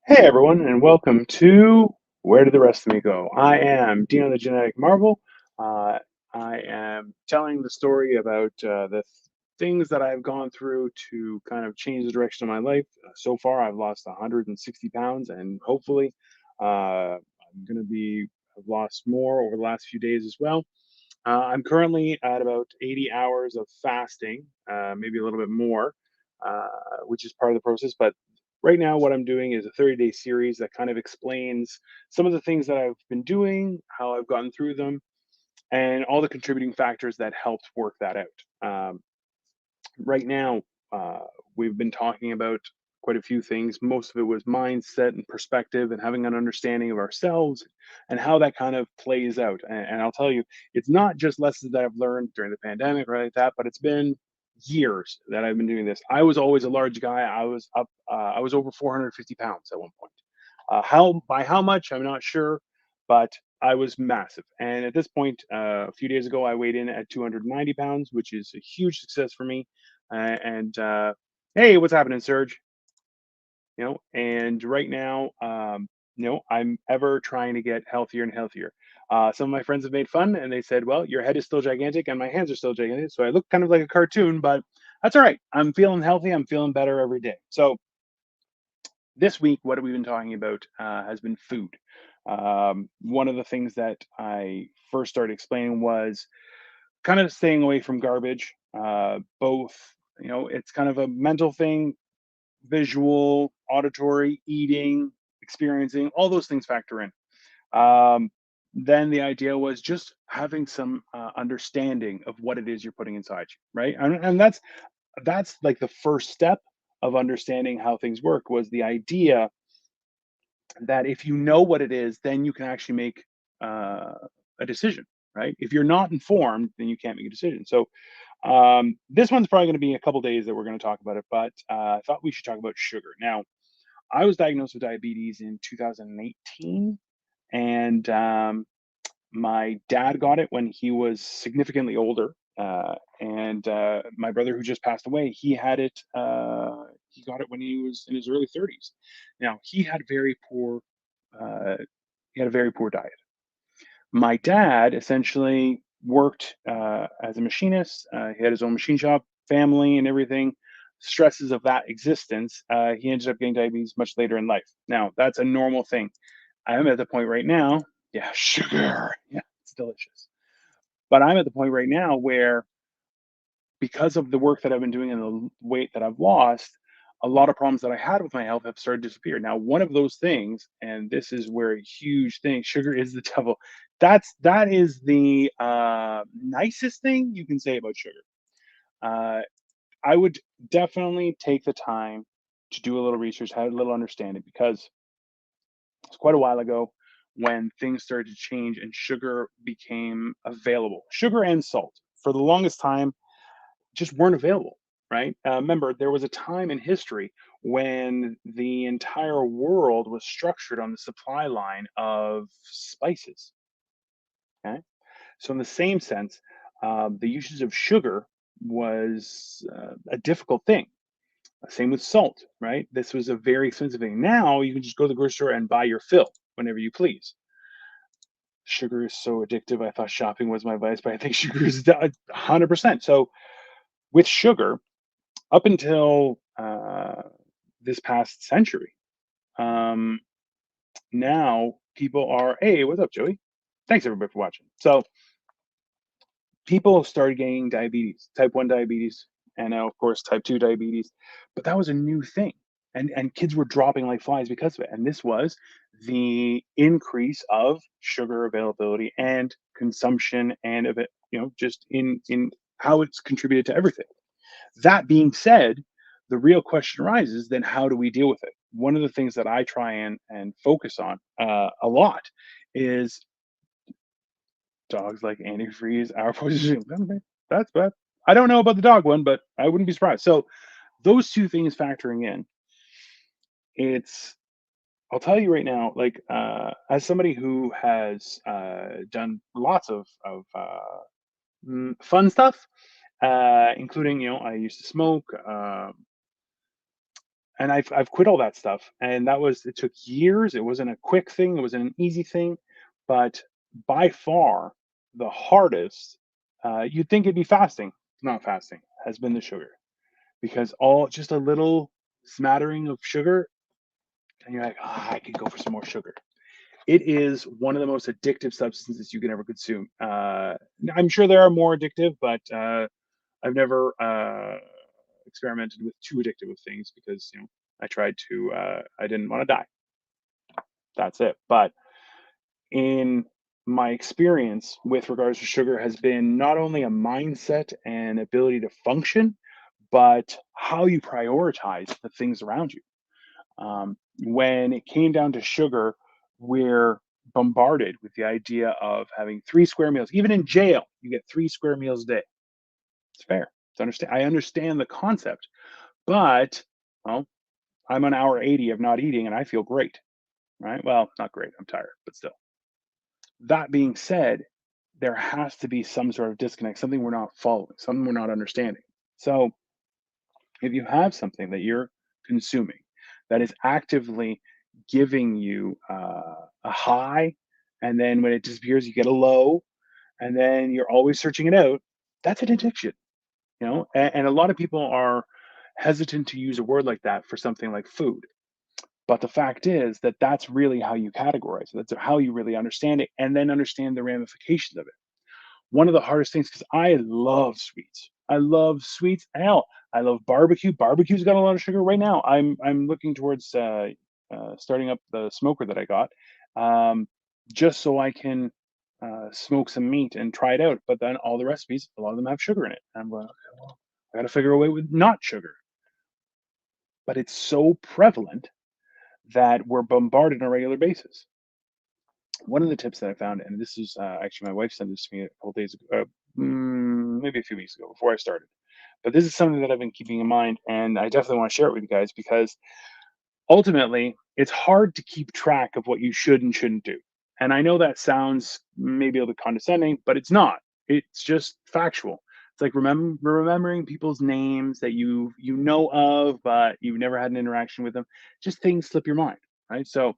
Hey everyone, and welcome to Where Did the Rest of Me Go? I am Dino the Genetic Marvel. Uh, I am telling the story about things that I've gone through to kind of change the direction of my life. So far, I've lost 160 pounds, and hopefully, I'm going to be I've lost more over the last few days as well. I'm currently at about 80 hours of fasting, maybe a little bit more, uh, which is part of the process. But right now, what I'm doing is a 30-day series that kind of explains some of the things that I've been doing, how I've gotten through them, and all the contributing factors that helped work that out. Right now, uh, we've been talking about quite a few things. Most of it was mindset and perspective and having an understanding of ourselves and how that kind of plays out. And I'll tell you, it's not just lessons that I've learned during the pandemic or like that, but it's been years that I've been doing this. I was always a large guy. I was over 450 pounds at one point. How by how much, I'm not sure, but I was massive. And at this point, a few days ago, I weighed in at 290 pounds, which is a huge success for me. And Hey, what's happening, Serge? And right now, I'm ever trying to get healthier and healthier. Some of my friends have made fun and they said, "Well, your head is still gigantic and my hands are still gigantic, so I look kind of like a cartoon." But that's all right. I'm feeling healthy. I'm feeling better every day. So this week, what we've been talking about has been food. One of the things that I first started explaining was kind of staying away from garbage. Both, it's kind of a mental thing, visual, auditory, eating, experiencing, all those things factor in. Um, then the idea was just having some understanding of what it is you're putting inside you, right? And that's like the first step of understanding how things work was the idea that if you know what it is, then you can actually make uh, a decision, right? If you're not informed, then you can't make a decision. So this one's probably going to be a couple days that we're going to talk about it, but I thought we should talk about sugar. Now, I was diagnosed with diabetes in 2018, and my dad got it when he was significantly older. And My brother, who just passed away, he had it. He got it when he was in his early 30s. Now, uh, he had a very poor diet. My dad essentially worked as a machinist. He had his own machine shop, family, and everything. Stresses of that existence, he ended up getting diabetes much later in life. Now, that's a normal thing. I'm at the point right now, yeah, sugar. Yeah, it's delicious. But I'm at the point right now where, because of the work that I've been doing and the weight that I've lost, a lot of problems that I had with my health have started to disappear. Now, one of those things, and this is where a huge thing, sugar is the devil. That is the nicest thing you can say about sugar. Uh, I would definitely take the time to do a little research, have a little understanding, because it's quite a while ago when things started to change and sugar became available. Sugar and salt, for the longest time, just weren't available, right? Remember, there was a time in history when the entire world was structured on the supply line of spices. Okay, so in the same sense, the usage of sugar was a difficult thing. Same with salt, right? This was a very expensive thing. Now you can just go to the grocery store and buy your fill whenever you please. Sugar is so addictive. I thought shopping was my vice, but I think sugar is 100%. So with sugar, up until this past century, um, now people are, hey, what's up, Joey? Thanks everybody for watching. So people started getting diabetes, type 1 diabetes, and now, of course, type 2 diabetes. But that was a new thing. And kids were dropping like flies because of it. And this was the increase of sugar availability and consumption and of it, just in how it's contributed to everything. That being said, the real question arises, then how do we deal with it? One of the things that I try and focus on a lot is dogs like antifreeze, our position. That's bad. I don't know about the dog one, but I wouldn't be surprised. So those two things factoring in, it's I'll tell you right now, like as somebody who has done lots of fun stuff, including, I used to smoke, and I've quit all that stuff. And it took years. It wasn't a quick thing. It wasn't an easy thing, but by far the hardest. You'd think it'd be fasting, not fasting, has been the sugar because all just a little smattering of sugar, and you're like, I could go for some more sugar. It is one of the most addictive substances you can ever consume. I'm sure there are more addictive, but I've never experimented with too addictive of things because I tried to. I didn't want to die. That's it. But in my experience with regards to sugar has been not only a mindset and ability to function, but how you prioritize the things around you. When it came down to sugar, we're bombarded with the idea of having 3 square meals. Even in jail, you get 3 square meals a day. It's fair. It's understand. I understand the concept, but well, I'm on hour 80 of not eating, and I feel great. Right? Well, not great. I'm tired, but still. That being said, there has to be some sort of disconnect, something we're not following, something we're not understanding. So if you have something that you're consuming that is actively giving you a high, and then when it disappears, you get a low, and then you're always searching it out, that's an addiction, and a lot of people are hesitant to use a word like that for something like food. But the fact is that that's really how you categorize it. That's how you really understand it and then understand the ramifications of it. One of the hardest things because I love sweets. I love sweets. Hell, I love barbecue. Barbecue's got a lot of sugar right now. I'm looking towards starting up the smoker that I got, um, just so I can smoke some meat and try it out. But then all the recipes, a lot of them have sugar in it. And I'm going, okay, well, I got to figure a way with not sugar. But it's so prevalent that we're bombarded on a regular basis. One of the tips that I found, and this is actually my wife sent this to me a couple days ago, maybe a few weeks ago before I started. But this is something that I've been keeping in mind, and I definitely want to share it with you guys because ultimately it's hard to keep track of what you should and shouldn't do. And I know that sounds maybe a little bit condescending, but it's not. It's just factual. It's like remembering people's names that you know of, but you've never had an interaction with them. Just things slip your mind, right? So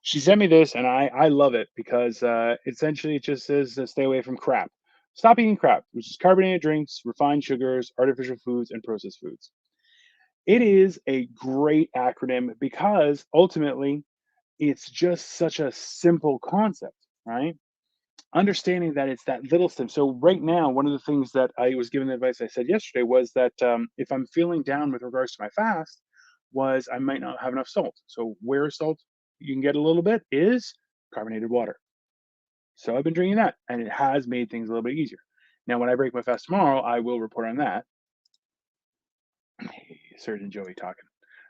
she sent me this, and I love it because essentially it just says stay away from crap. Stop eating crap, which is carbonated drinks, refined sugars, artificial foods, and processed foods. It is a great acronym because ultimately it's just such a simple concept, right? Understanding that it's that little step. So right now, one of the things that I was given the advice I said yesterday was that if I'm feeling down with regards to my fast, was I might not have enough salt. So where salt you can get a little bit is carbonated water. So I've been drinking that, and it has made things a little bit easier. Now, when I break my fast tomorrow, I will report on that. Surgeon Joey talking.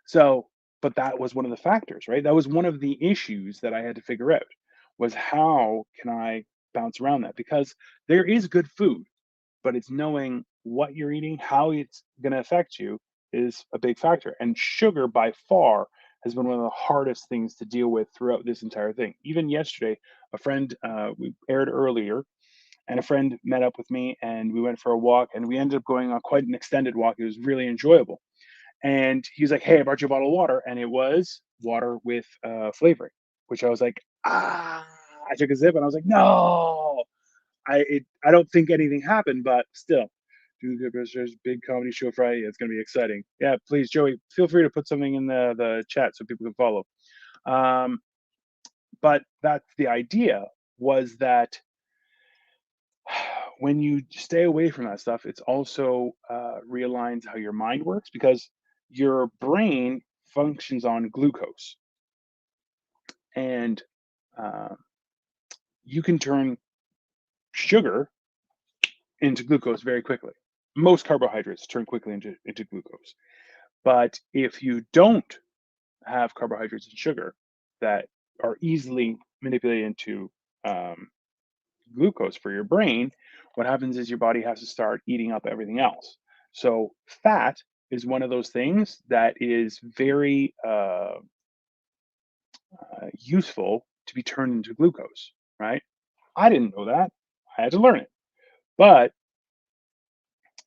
So, but that was one of the factors, right? That was one of the issues that I had to figure out was how can I bounce around that? Because there is good food, but it's knowing what you're eating, how it's going to affect you is a big factor. And sugar by far has been one of the hardest things to deal with throughout this entire thing. Even yesterday, a friend, we aired earlier, and a friend met up with me and we went for a walk and we ended up going on quite an extended walk. It was really enjoyable. And he was like, "Hey, I brought you a bottle of water," and it was water with flavoring, which I was like, "Ah!" I took a sip, and I was like, "No!" I don't think anything happened, but still, do the Brewster's big comedy show Friday. It's gonna be exciting. Yeah, please, Joey, feel free to put something in the chat so people can follow. Um, but that's the idea was that when you stay away from that stuff, it's also realigns how your mind works because your brain functions on glucose, and uh, you can turn sugar into glucose very quickly. Most carbohydrates turn quickly into glucose. But if you don't have carbohydrates and sugar that are easily manipulated into um, glucose for your brain, what happens is your body has to start eating up everything else. So fat is one of those things that is very useful to be turned into glucose, right? I didn't know that. I had to learn it. But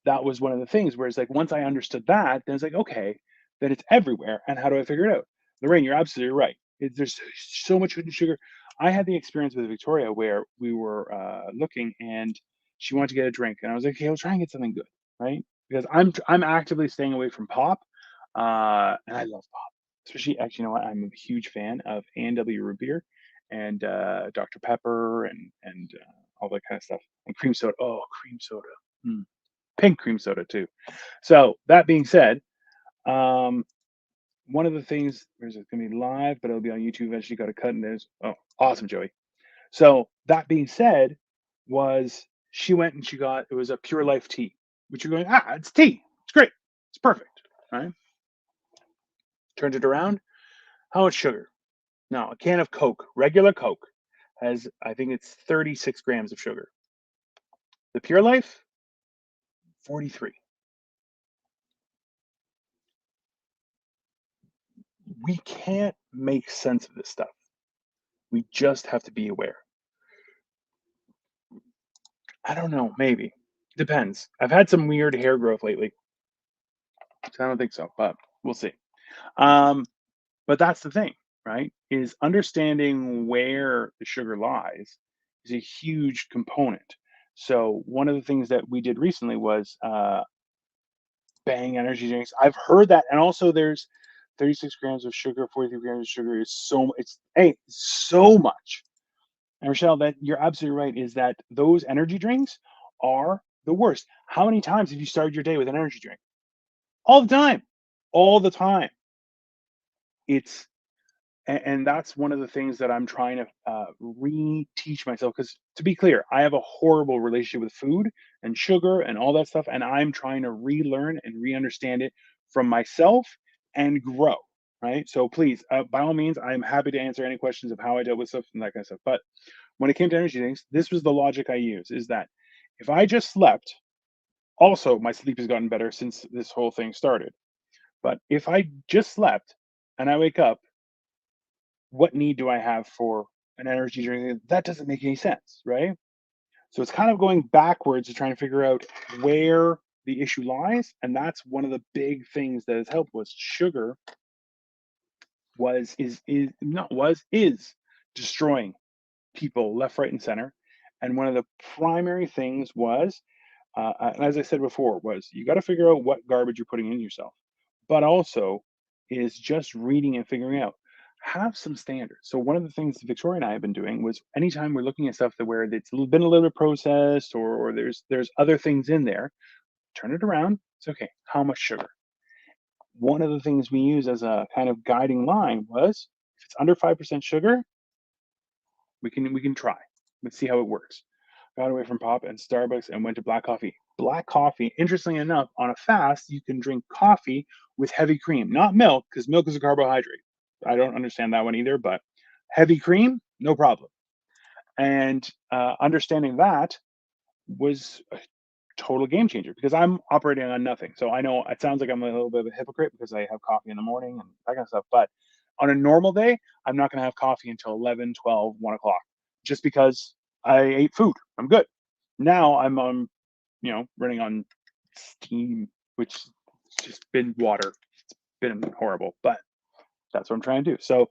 that was one of the things where it's like once I understood that, then it's like, okay, then it's everywhere. And how do I figure it out? Lorraine, you're absolutely right. There's so much hidden sugar. I had the experience with Victoria where we were looking and she wanted to get a drink, and I was like, okay, I'll try and get something good, right? Because I'm actively staying away from pop, and I love pop. Especially, actually, you know what? I'm a huge fan of A&W root beer and Dr. Pepper and all that kind of stuff, and cream soda. Oh, cream soda. Mm, pink cream soda too. So that being said, um, one of the things there's going to be live, but it'll be on YouTube eventually. Got to cut and there's oh, awesome, Joey. So that being said, was she went and she got it was a Pure Life tea, which you're going it's tea, it's great, it's perfect, right? Turned it around. How much sugar? Now a can of Coke, regular Coke, has I think it's 36 grams of sugar. The Pure Life, 43. We can't make sense of this stuff. We just have to be aware. I don't know, maybe. Depends. I've had some weird hair growth lately, so I don't think so, but we'll see. Um, but that's the thing, right? Is understanding where the sugar lies is a huge component. So one of the things that we did recently was bang energy drinks. I've heard that, and also there's 36 grams of sugar, 43 grams of sugar is it's hey so much. And Rochelle, that you're absolutely right, is that those energy drinks are the worst. How many times have you started your day with an energy drink? All the time. All the time. It's and that's one of the things that I'm trying to reteach myself. Because to be clear, I have a horrible relationship with food and sugar and all that stuff, and I'm trying to relearn and re-understand it from myself and grow. Right. So please, by all means, I'm happy to answer any questions of how I dealt with stuff and that kind of stuff. But when it came to energy drinks, this was the logic I use: is that if I just slept, also my sleep has gotten better since this whole thing started. But if I just slept and I wake up, what need do I have for an energy drink? That doesn't make any sense, right? So it's kind of going backwards to trying to figure out where the issue lies. And that's one of the big things that has helped was sugar is not was is destroying people left, right, and center. And one of the primary things was, and as I said before, was you got to figure out what garbage you're putting in yourself, but also is just reading and figuring out. Have some standards. So one of the things Victoria and I have been doing was anytime we're looking at stuff that where it's been a little bit processed or there's other things in there, turn it around. It's okay. How much sugar? One of the things we use as a kind of guiding line was if it's under 5% sugar, we can try. Let's see how it works. Got away from pop and Starbucks and went to black coffee. Black coffee, interestingly enough, on a fast, you can drink coffee with heavy cream, not milk, because milk is a carbohydrate. I don't understand that one either, but heavy cream, no problem. And understanding that was a total game changer because I'm operating on nothing. So I know it sounds like I'm a little bit of a hypocrite because I have coffee in the morning and that kind of stuff. But on a normal day, I'm not going to have coffee until 11, 12, 1 o'clock just because I ate food. I'm good. Now I'm on, running on steam, which has just been water. It's been horrible, but that's what I'm trying to do. So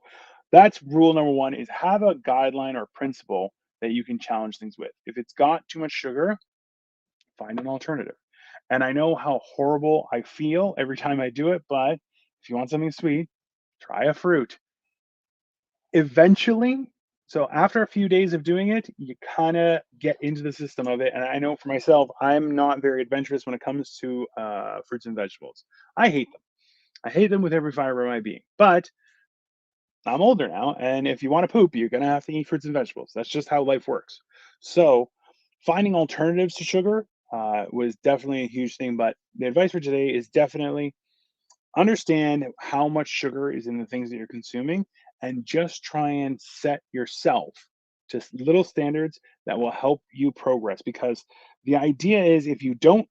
that's rule number one is have a guideline or principle that you can challenge things with. If it's got too much sugar, find an alternative. And I know how horrible I feel every time I do it, but if you want something sweet, try a fruit. Eventually, so after a few days of doing it, you kind of get into the system of it. And I know for myself, I'm not very adventurous when it comes to fruits and vegetables. I hate them. I hate them with every fiber of my being. But I'm older now, and if you want to poop, you're gonna have to eat fruits and vegetables. That's just how life works. So, finding alternatives to sugar was definitely a huge thing. But the advice for today is definitely understand how much sugar is in the things that you're consuming, and just try and set yourself to little standards that will help you progress. Because the idea is, if you don't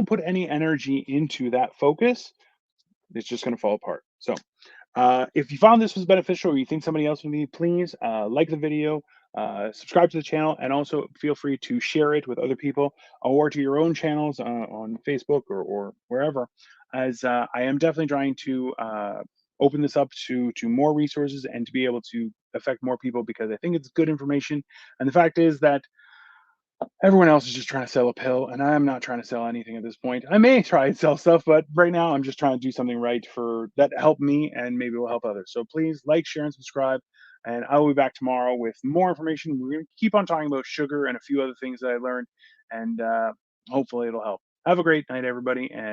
put any energy into that focus, it's just going to fall apart. So if you found this was beneficial or you think somebody else would be, please like the video, subscribe to the channel, and also feel free to share it with other people or to your own channels on Facebook or wherever, as I am definitely trying to open this up to more resources and to be able to affect more people, because I think it's good information. And the fact is that everyone else is just trying to sell a pill, and I'm not trying to sell anything at this point. I may try and sell stuff, but right now I'm just trying to do something right for that help me and maybe will help others. So please like, share, and subscribe. And I will be back tomorrow with more information. We're going to keep on talking about sugar and a few other things that I learned, and hopefully it'll help. Have a great night, everybody, and